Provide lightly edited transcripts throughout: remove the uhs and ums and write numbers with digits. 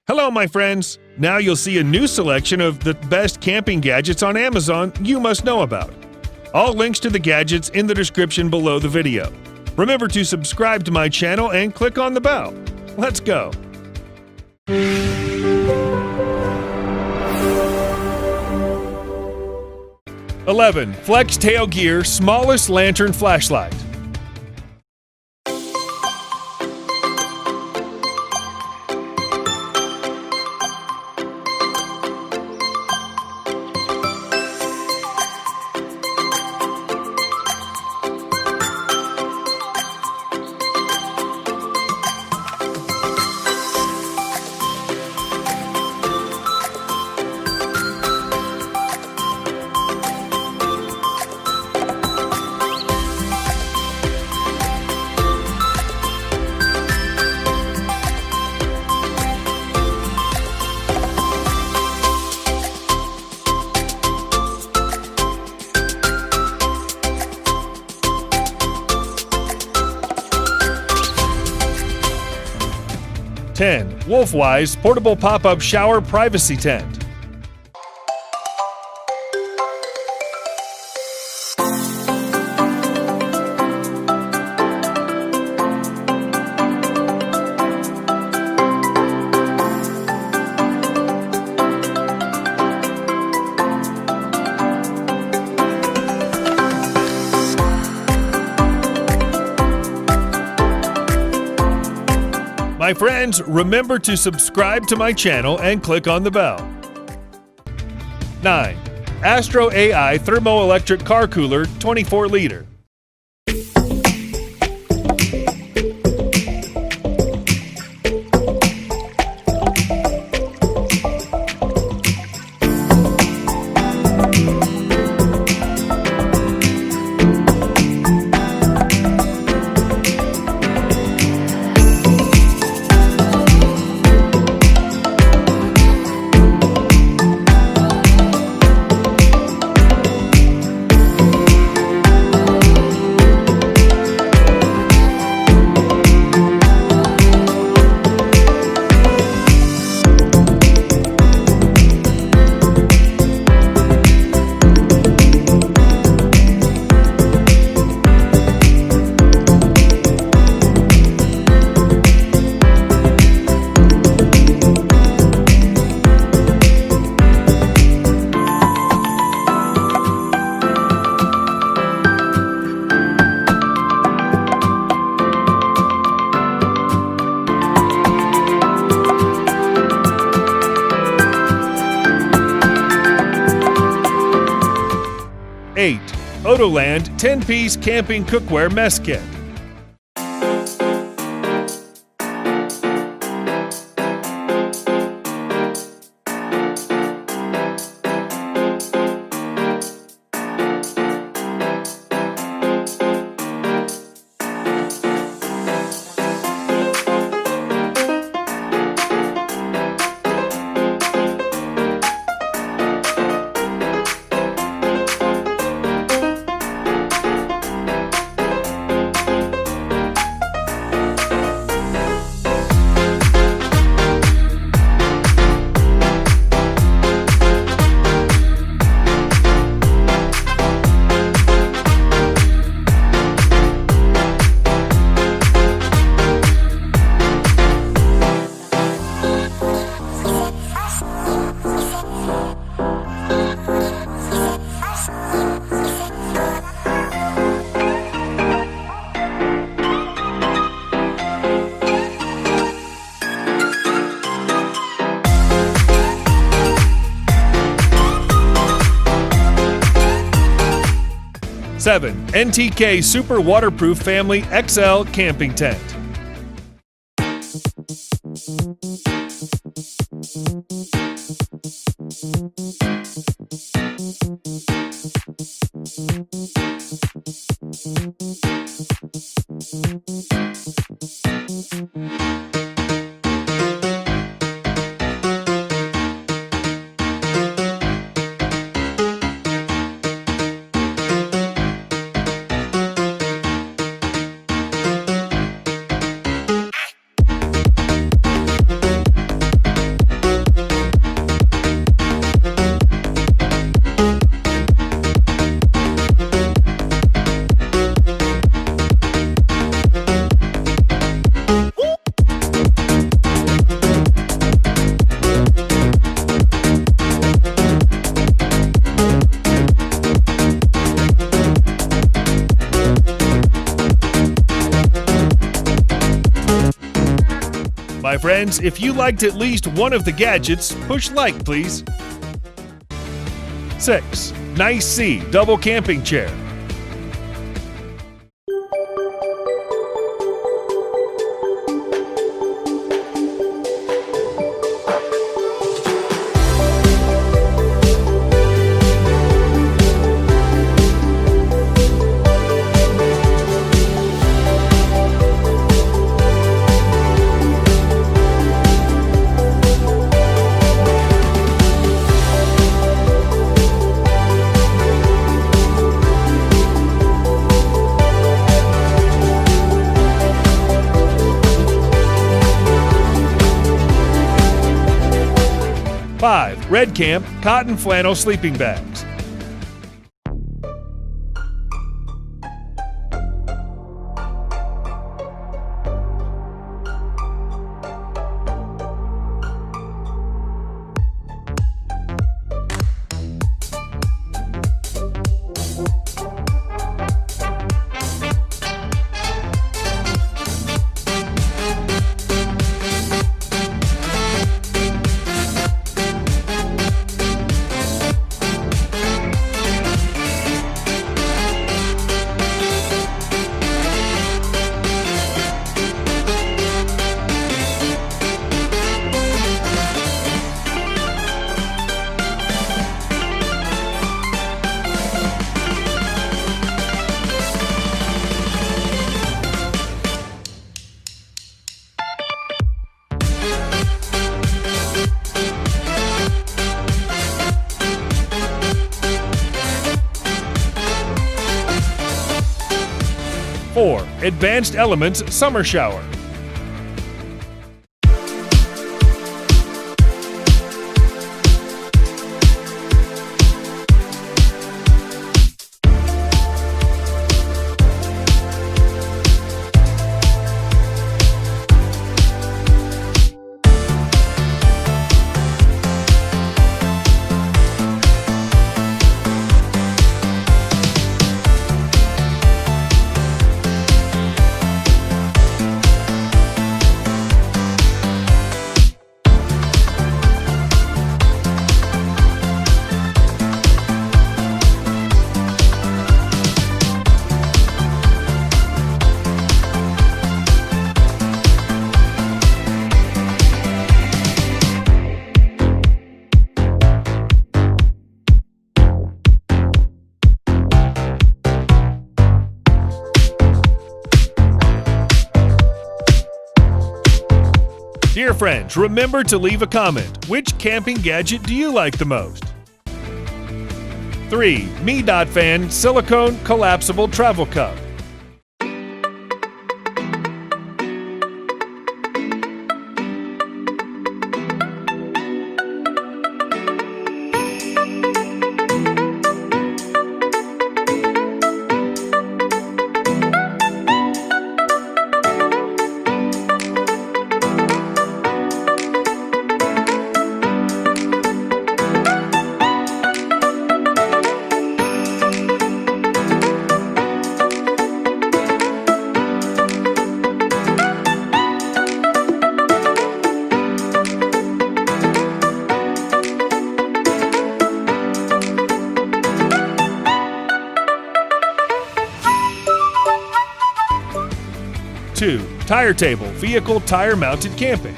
Hello, my friends! Now you'll see a new selection of the best camping gadgets on Amazon you must know about. All links to the gadgets in the description below the video. Remember to subscribe to my channel and click on the bell. Let's go! FLEXTAILGEAR Smallest Lantern Flashlight. WolfWise Portable Pop-Up Shower Privacy Tent. My friends, remember to subscribe to my channel and click on the bell. 9. AstroAI Thermoelectric Car Cooler 24 liter. Odoland 10-piece camping cookware mess kit. NTK Super Waterproof Family XL Camping Tent. my friends. If you liked at least one of the gadgets, push like, please. 6. Nice C double camping chair. 5. REDCAMP cotton flannel sleeping bags. 4. Advanced Elements Summer Shower. 'Dear friends, remember to leave a comment. Which camping gadget do you like the most? 3. ME.FAN Silicone Collapsible Travel Cup. 2. Tire Table Vehicle Tire Mounted Camping.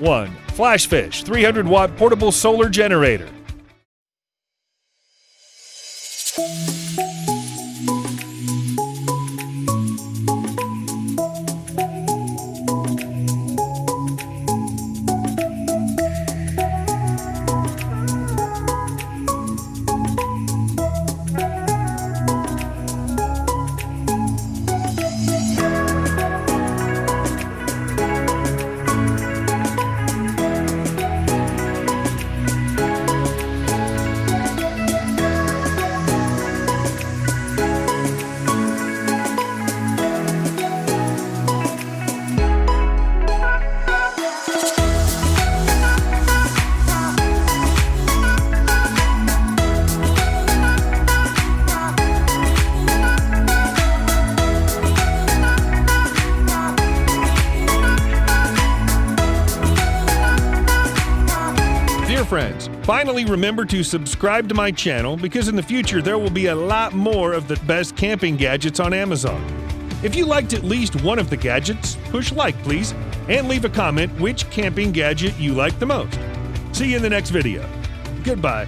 1. FlashFish 300-watt portable solar generator. 2. Here, friends, finally remember to subscribe to my channel because in the future there will be a lot more of the best camping gadgets on Amazon. If you liked at least one of the gadgets, push like please, and leave a comment which camping gadget you like the most. See you in the next video. Goodbye.